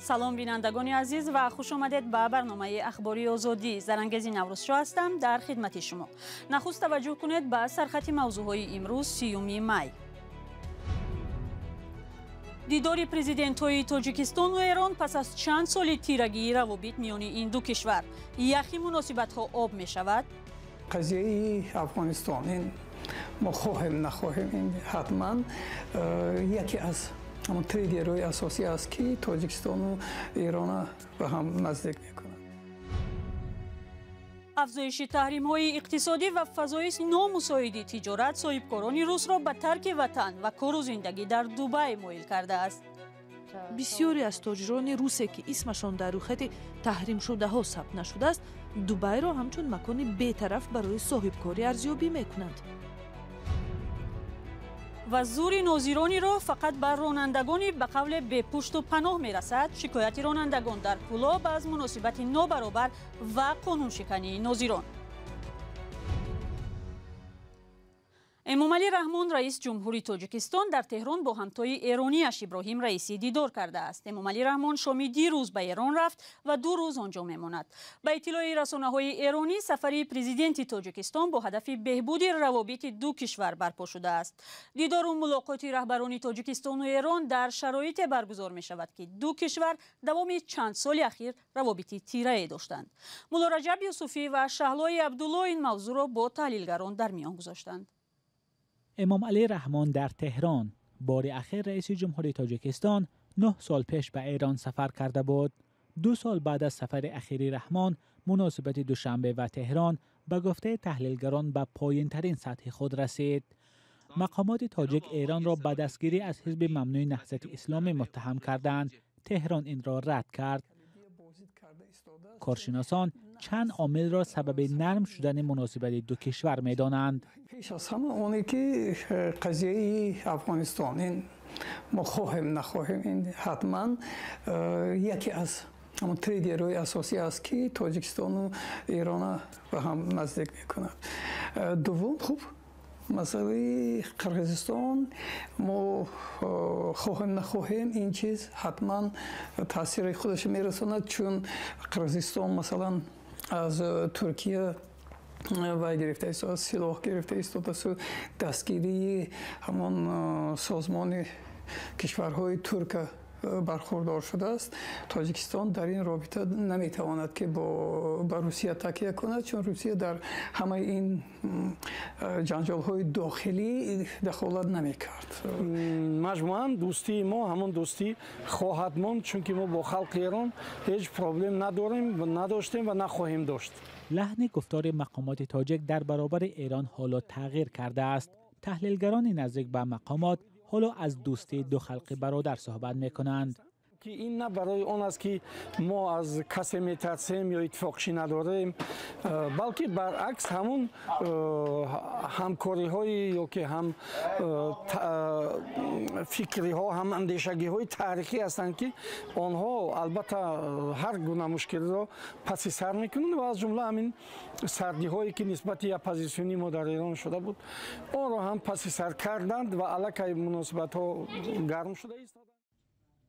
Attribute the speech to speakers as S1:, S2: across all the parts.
S1: سلام بینندگان عزیز و خوش آمدید به برنامه اخباری آزادی. زرنگزی نوروزشاه هستم در خدمت شما. نخست توجه کنید به سرخط موضوعهای امروز 30 می. دیدار پرزیدنت‌های تاجیکستان و ایران پس از چند سال تیرگی روابط میان این دو کشور. یخی مناسبت‌ها آب می‌شود.
S2: قضیه افغانستان این ما خواهیم نخواهیم این حتما یکی از همون تریگرهای اساسی است که تاجیکستان و ایران به هم نزدیک میکنند.
S1: افزایش تحریم‌های اقتصادی و فضای نامساعد تجارت صاحبکاران روس را به ترک وطن و کار و زندگی در دبی مایل کرده است.
S3: بسیاری از تاجران روسی که اسمشان در روخط تحریم شده ها ثبت نشده است، دبی را همچون مکانی بی‌طرف برای صاحبکاری ارزیابی میکنند.
S1: و زور ناظرانی را فقط بر رانندگانی به قول به پشت و پناه می رسد. شکایت رانندگان در پل‌ها از مناسبت نابرابر و قانون شکنی ناظران. امامعلی رحمان رئیس جمهوری تاجیکستان در تهران با همتای ایرانیش ابراهیم رئیسی دیدار کرده است. امامعلی رحمان شام دیروز به ایران رفت و 2 روز آنجا میماند. به اطلاع رسانه‌های ایرانی سفر پرزیدنت تاجیکستان با هدف بهبود روابط دو کشور برپا شده است. دیدار و ملاقات رهبران تاجیکستان و ایران در شرایط برگزار می شود که دو کشور دوام چند سال اخیر روابط تیره داشتند. مولا رجب یوسفی و شهلای عبدالله این موضوع را با تحلیلگران در میان گذاشتند.
S4: امامعلی رحمان در تهران بار اخیر رئیس جمهوری تاجیکستان 9 سال پیش به ایران سفر کرده بود. 2 سال بعد از سفر اخیر رحمان، مناسبت دوشنبه و تهران به گفته تحلیلگران به پایین ترین سطح خود رسید. مقامات تاجیک ایران را به دستگیری از حزب ممنوع نهضت اسلام متهم کردند. تهران این را رد کرد. کارشناسان چند عامل را سبب نرم شدن مناسبت دو کشور می‌دانند.
S2: پیش از همه اونی که قضیه افغانستان این ما خواهیم نخواهیم این حتما یکی از همون تریگرهای اساسی است که تاجیکستان و ایران به هم نزدیک می‌کند. دوم خوب مسئله قرقیزستان ما خواهیم نخواهیم این چیز حتما تاثیر خودش میرساند، چون قرقیزستان مثلا از ترکیه و گرفته است، سلاح گرفته است، دستگیری همان سازمان کشورهای ترک برخوردار شده است. تاجیکستان در این رابطه نمیتواند که با روسیه تکیه کند، چون روسیه در همه این جنجال‌های داخلی دخالت نمیکرد.
S5: مجموعاً دوستی ما همون دوستی خواهد ماند، چون که ما با خلق ایران هیچ پروبلم نداریم و نداشتیم و نخواهیم داشت.
S4: لحن گفتار مقامات تاجیک در برابر ایران حالا تغییر کرده است. تحلیلگران نزدیک به مقامات حالا از دوستی دو خلق برادر صحبت میکنند.
S5: که این نه برای اون است که ما از کسی میترسیم یا اتفاقشی نداریم، بلکه برعکس همون همکاری های یا که هم فکری ها هم اندیشگی های تاریخی هستند که آنها البته هر گونه مشکل را پس سر میکنند و از جمله همین سردی هایی که نسبت اپوزیسیونی ما در ایران شده بود آن را هم پس سر کردند و علاقه مناسبت ها گرم شده است.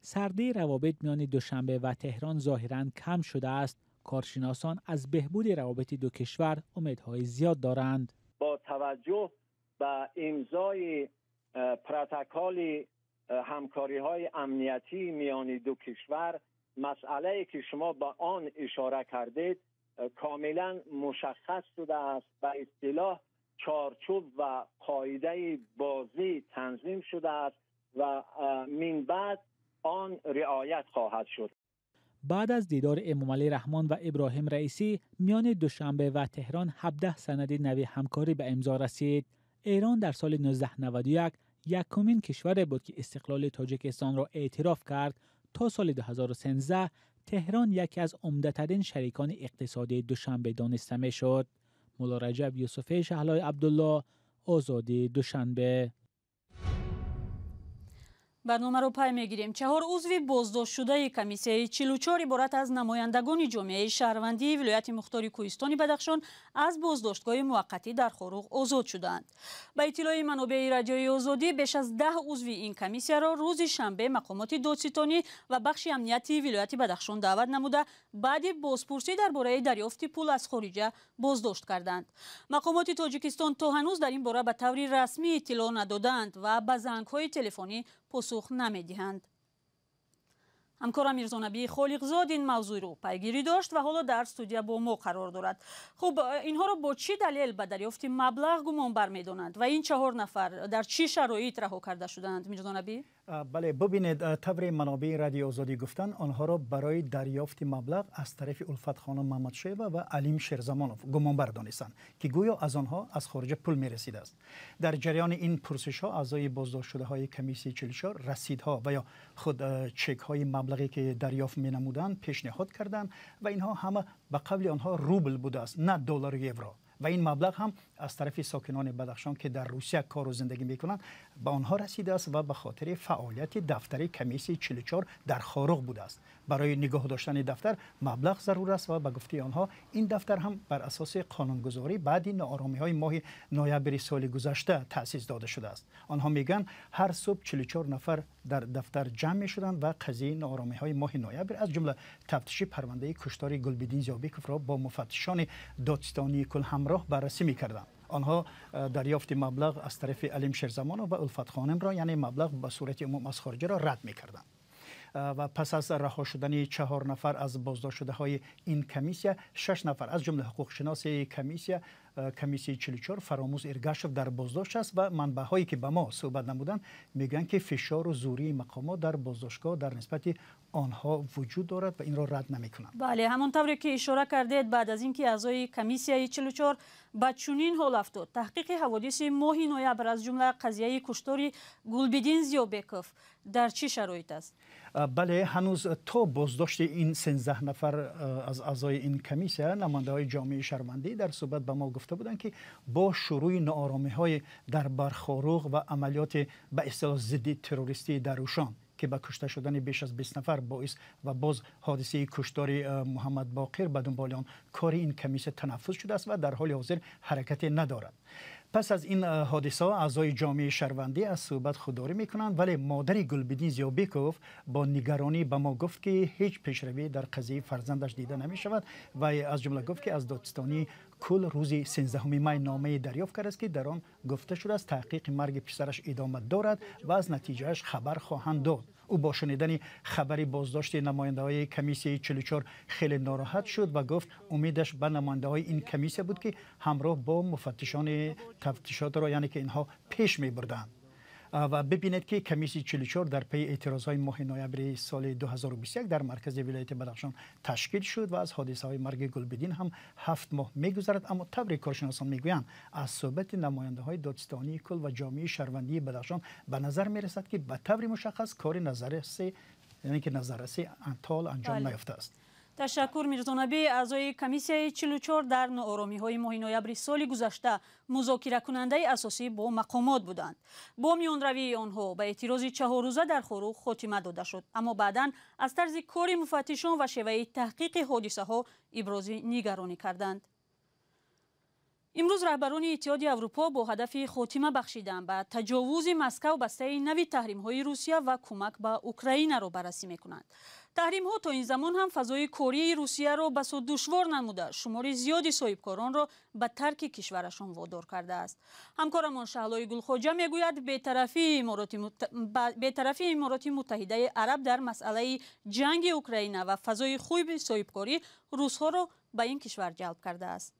S4: سردی روابط میان دوشنبه و تهران ظاهراً کم شده است. کارشناسان از بهبود روابط دو کشور امیدهای زیاد دارند.
S6: با توجه به امضای پروتکل همکاری‌های امنیتی میان دو کشور، مسئله‌ای که شما به آن اشاره کردید کاملاً مشخص شده است. به اصطلاح چارچوب و قاعده بازی تنظیم شده است و من بعد آن رعایت خواهد شد.
S4: بعد از دیدار امامعلی رحمان و ابراهیم رئیسی میان دوشنبه و تهران 17 سند نوی همکاری به امضا رسید. ایران در سال 1991 یکمین کشور بود که استقلال تاجیکستان را اعتراف کرد. تا سال 2013 تهران یکی از عمده‌ترین شریکان اقتصادی دوشنبه دانسته می‌شد. مولا رجب یوسفی، شهلای عبدالله، آزادی دوشنبه.
S1: برنامه رو پای میگیریم. 4 عضو بازداشت شده کمیسیای 44 عبارت از نمایندگان جامعه شهروندی ولایت مختار کوهستان بدخشان از بازداشتگاه موقتی در خروق آزاد شدند. با اطلاع منابع رادیوی آزادی بیش از 10 عضو این کمیسیه را روز شنبه مقامات دادستانی و بخش امنیتی ولایت بدخشان دعوت نموده بعد بازپرسی درباره دریافت پول از خارجه بازداشت کردند. مقامات تاجیکستان تا هنوز در این باره به طور رسمی اطلاع ندادند و به زنگ‌های تلفنی پاسخ نمیدهند. همکارم میرزا نبی خالقزاد این موضوع رو پیگیری داشت و حالا در استودیو با ما قرار دارد. خب اینها رو با چی دلیل به دریافت مبلغ گمان برمی‌دانند و این 4 نفر در چه شرایط رها کرده شدند میرزا نبی؟
S7: بله ببینید، طبر منابع رادیو آزادی گفتن آنها را برای دریافت مبلغ از طرف الفت خانم محمد شیبه و علیم شیرزمانوف گمانبر دانستند که گویا از آنها از خارج پول می‌رسیده است. در جریان این پرسش ها اعضای بازداشت شده های کمیسیای 44 رسیدها و یا خود چک های مبلغی که دریافت می‌نمودند پیشنهاد کردند و اینها همه به قبل آنها روبل بوده است، نه دلار و یورو. و این مبلغ هم از طرف ساکنان بدخشان که در روسیه کار و زندگی میکنند به آنها رسیده است و به خاطر فعالیت دفتر کمیسی 44 در خاروق بوده است. برای نگاه داشتن دفتر مبلغ ضرور است و به گفته آنها این دفتر هم بر اساس قانونگذاری بعد ناآرامی های ماه نوامبر سال گذشته تأسیس داده شده است. آنها میگن هر صبح 44 نفر در دفتر جمع می شدند و قضیه ناآرامی های ماه نوامبر از جمله تفتیش پرونده کشتار گلبدین زیابیکوف را با مفتشان دادستانی کل همراه بررسی می‌کردند. آنها دریافت مبلغ از طرف علیم شیرزمانوف و الفت خانم را یعنی مبلغ به صورت عموم از خارجه را رد می‌کردند. و پس از رها شدن 4 نفر از بازداشت شده های این کمیسیه 6 نفر از جمله حقوق شناس کمیسی 44 فراموز ارگاشف در بازداشت است و منبع هایی که به ما صحبت نمودند میگن که فشار و زوری مقامات در بازداشتگاه در نسبت آنها وجود دارد و این را رد نمیکنند.
S1: بله، همونطوری که اشاره کردید بعد از اینکه اعضای کمیسیای 44 به چنین حال افتاد تحقیق حوادث ماه نوامبر از جمله قضیه کشتار گلبدین زیابیکوف در چه شرایط است؟
S7: بله، هنوز تا بازداشت این 13 نفر از اعضای این کمیسیه نماینده های جامعه شهروندی در صحبت به ما گفته بودند که با شروع ناآرامی های در برخاروق و عملیات به اصطلاح ضد تروریستی در اوشان که به کشته شدن بیش از 20 نفر باعث و باز حادثه کشتار محمد باقر به دنبال آن کار این کمیسیه تنفذ شده است و در حال حاضر حرکت ندارد. پس از این حادثه اعضای جامعه شهروندی از صحبت خودداری میکنند، ولی مادر گلبدین زیابیکوف با نگرانی به ما گفت که هیچ پیشروی در قضیه فرزندش دیده نمی شود و از جمله گفت که از دادستانی کل روز 13 می نامه دریافت کرده است که در آن گفته شده است تحقیق مرگ پسرش ادامه دارد و از نتیجهش خبر خواهند داد. او با شنیدن خبری بازداشت نماینده های کمیسیای 44 خیلی ناراحت شد و گفت امیدش به نماینده های این کمیسیه بود که همراه با مفتشان تفتیشات را یعنی که اینها پیش می بردند. و ببینید که کمیسی 44 در پی اعتراضهای ماه نوامبر سال 2021 در مرکز ولایت بدخشان تشکیل شد و از حادثه های مرگ گلبدین هم 7 ماه میگذرد، اما طبق کارشناسان میگویند از صحبت نماینده های دادستانی کل و جامعه شهروندی بدخشان به نظر میرسد که به طور مشخص کار نظررسی یعنی که نظررسی انجام نیافته است.
S1: تشکر میرزا نبی. اعضای کمیسیای 44 در ناآرامی های ماه نوامبر سال گذشته مذاکره کننده اساسی با مقامات بودند. با میانروی آنها به اعتراض 4 روزه در خروق خاتمه داده شد، اما بعداً از طرز کار مفتشان و شیوه تحقیق حادثه ها ابراز نگرانی کردند. امروز رهبران اتحاد اروپا با هدف خاتمه بخشیدن به تجاوز مسکو بسته نوی تحریم های روسیه و کمک به اوکراین را بررسی میکنند. تحریم ها تا این زمان هم فضای کاری روسیه را بسیار دشوار نموده شمار زیادی صاحبکاران را به ترک کشورشان وادار کرده است. همکارمان شهلای گلخواجه میگوید بی‌طرفی امارات متحده عرب در مسئله جنگ اوکراین و فضای خوب صاحبکاری روس‌ها را به این کشور جلب کرده است.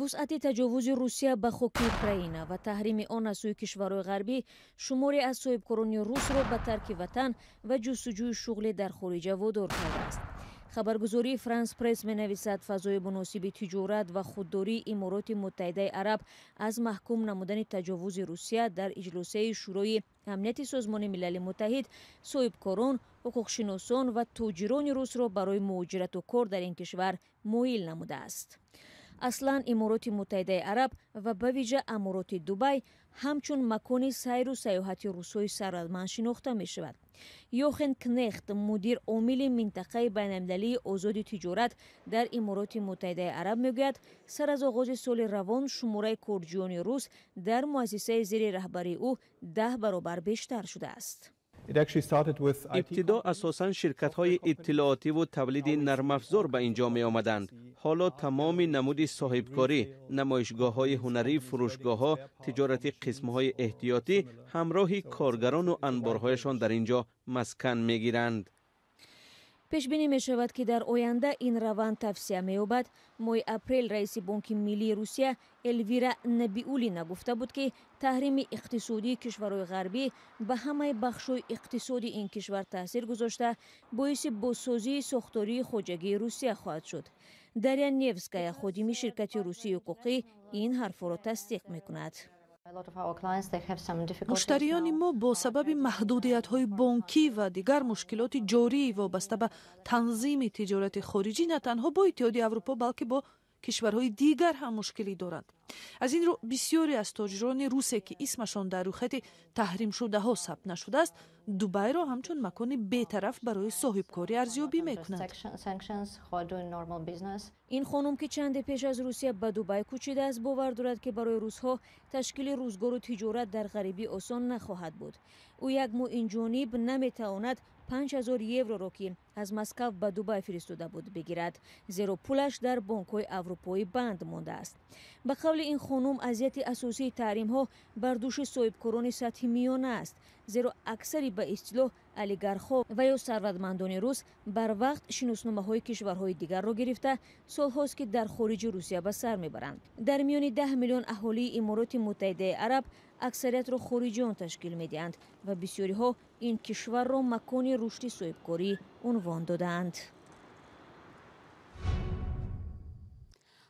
S8: وسعت تجاوز روسیه به خاک اوکراین و تحریم آن از سوی کشورهای غربی شماری از صاحبکاران روس را به ترک وطن و جستجوی شغل در خارج وادار کرده است. خبرگزاری فرانس پرس می نویسد فضای مناسب تجارت و خودداری امارات متحده عرب از محکوم نمودن تجاوز روسیه در اجلاسه شورای امنیت سازمان ملل متحد صاحبکاران، حقوقشناسان و تاجران روس را برای مهاجرت و کار در این کشور مایل نموده است. اصلا امارات متحده عرب و به ویژه امارات دبی همچون مکان سیر و سیاحت روس‌های ثروتمند شناخته می شود. یوخن کنخت مدیر عامل منطقه بین‌المللی آزاد تجارت در امارات متحده عرب میگوید سر از آغاز سال روان شماره کارجویان روس در مؤسسه زیر رهبری او 10 برابر بیشتر شده است.
S9: ابتدا اساساً شرکت‌های اطلاعاتی و تولید نرم افزار به اینجا می آمدند. حالا تمام نمود صاحبکاری، نمایشگاه‌های هنری، فروشگاه‌ها، تجارتی قسم‌های احتیاطی همراه کارگران و انبارهایشان در اینجا مسکن می‌گیرند.
S8: پیش بینی می شود که در آینده این روند توسعه می یابد. ماه اپریل رئیس بانک ملی روسیه الویرا نبیولینا گفته بود که تحریم اقتصادی کشورهای غربی به همه بخش‌های اقتصادی این کشور تاثیر گذاشته باعث بازسازی ساختاری خودجگی روسیه خواهد شد. داریا نیوسکایا خادم شرکت روسی حقوقی این حرف را تصدیق می کند.
S3: مشتریان ما با سبب محدودیت‌های بانکی و دیگر مشکلات جاری وابسته به تنظیم تجارت خارجی نه تنها با اتحادیه اروپا بلکه با کشورهای دیگر هم مشکلی دارند. از این رو بسیاری از تاجران روسی که اسمشان در روخط تحریم شده ها ثبت نشده است دبی را همچون مکان بی‌طرف برای صاحبکاری ارزیابی می‌کنند.
S8: این خانم که چند پیش از روسیه به دبی کوچیده است باور دارد که برای روس‌ها تشکیل روزگار و تجارت در غریبی آسان نخواهد بود. او یک ماه این جانب نمی‌تواند 5000 یورو را که از مسکو به دبی فرستاده بود بگیرد، زیرا پولش در بانک‌های اروپایی بند مانده است. به قول این خانم اذیت اساسی تحریم‌ها بر دوش صاحبکاران سطح میانه است، زیرا اکثری به اصطلاح اولیگارخ‌ها و یا ثروتمندان روس بر وقت شناسنامه‌های کشورهای دیگر را گرفته سال‌هاست که در خارج روسیه به سر میبرند. در میان 10 میلیون اهالی امارات متحده عرب اکثریت را خارجیان تشکیل میدهند و بسیاری ها این کشور را مکان رشد صاحبکاری عنوان دادند.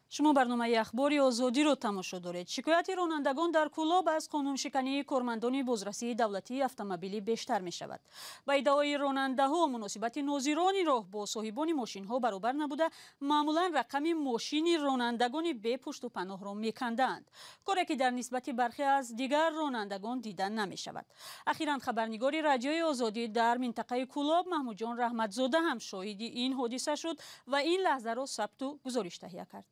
S1: شما برنامه اخباری آزادی رو تماشا دارید. شکایت رانندگان در کلاب از قانونشکنی کارمندان بازرسی دولتی اتومبیلی بیشتر می شود. با ادعای راننده ها مناسبت ناظران راه با صاحبان ماشین ها برابر نبوده، معمولا رقم ماشین رانندگان بی پشت و پناه را می کندند، کاری که در نسبت برخی از دیگر رانندگان دیده نمی شود. اخیراً خبرنگار رادیوی آزادی در منطقه کلاب محمود جان رحمتزاده هم شاهد این حادثه شد و این لحظه را ثبت و گزارش تهیه کرد.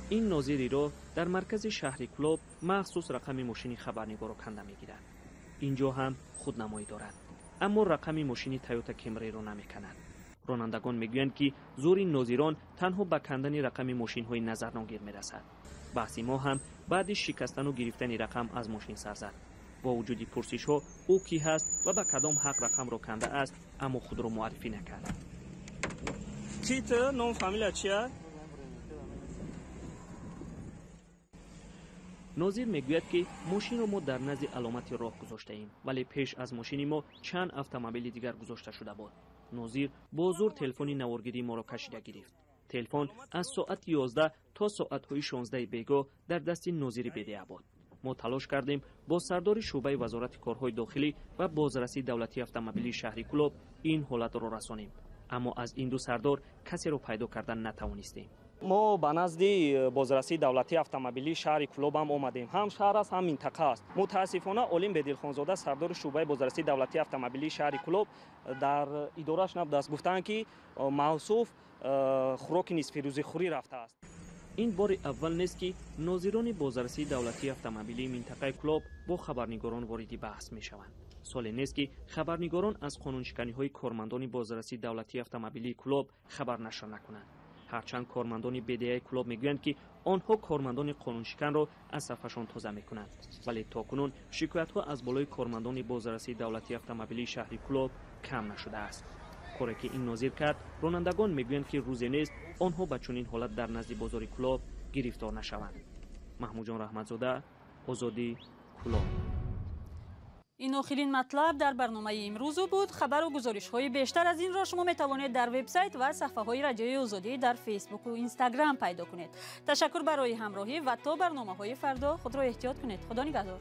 S10: این ناظری را در مرکز شهر کلوب مخصوص رقم ماشین خبرنگار را کنده میگیرند. اینجا هم خودنمایی دارد، اما رقم ماشین تویوتا کمری را نمیکند. رانندگان میگویند که زور این ناظران تنها به کندن رقم ماشین های نظرناگیر میرسد. بحث ما هم بعد شکستن و گرفتن رقم از ماشین سر زد. با وجود پرسش ها او کی هست و به کدام حق رقم را کنده است، اما خود را معرفی نکرد.
S11: نام فامیل چیه؟
S10: ناظر میگوید که ماشین را ما در نزد علامت راه گذاشته ایم، ولی پیش از ماشین ما چند اتومبیل دیگر گذاشته شده بود. ناظر با زور تلفن نوارگیری ما را کشیده گرفت. تلفن از ساعت 11 تا ساعت های 16 بیگاه در دست ناظر بدهی بود. ما تلاش کردیم با سردار شعبه وزارت کارهای داخلی و بازرسی دولتی اتومبیلی شهر کلوب این حالت را رسانیم، اما از این دو سردار کسی رو پیدا کردن نتوانستیم.
S11: ما به نزد بازرسی دولتی اتومبیلی شهر کلوب هم آمدیم، هم شهر است هم منطقه است. متاسفانه علیم بدیلخانزاده سردار شعبه بازرسی دولتی اتومبیلی شهر کلوب در اداره‌اش نبوده، گفتند که موصوف خوراک نصف روزی خوری رفته است.
S10: این بار اول نیست که ناظران بازرسی دولتی اتومبیلی منطقه کلوب با خبرنگاران وارد بحث میشوند. سال نیست که خبرنگاران از قانونشکنی‌های کارمندان بازرسی دولتی اتومبیلی کلوب خبر نشر نکنند. هرچند کارمندان بدهی کلوب میگویند که آنها کارمندان قانونشکن را از صفشان تازه میکنند، ولی تاکنون شکایت‌ها از بالای کارمندان بازرسی دولتی اتومبیلی شهر کلوب کم نشده است. کاری که این ناظر کرد، رانندگان میگویند که روزی نیست آنها به چنین حالت در نزد بازار کلوب گرفتار نشوند. محمود جان رحمتزاده، آزادی، کلوب.
S1: این آخرین مطلب در برنامه امروز بود. خبر و گزارش های بیشتر از این را شما می توانید در وبسایت و صفحه های رادیوی آزادی در فیسبوک و اینستاگرام پیدا کنید. تشکر برای همراهی و تا برنامه های فردا خود را احتیاط کنید. خدا نگهدار.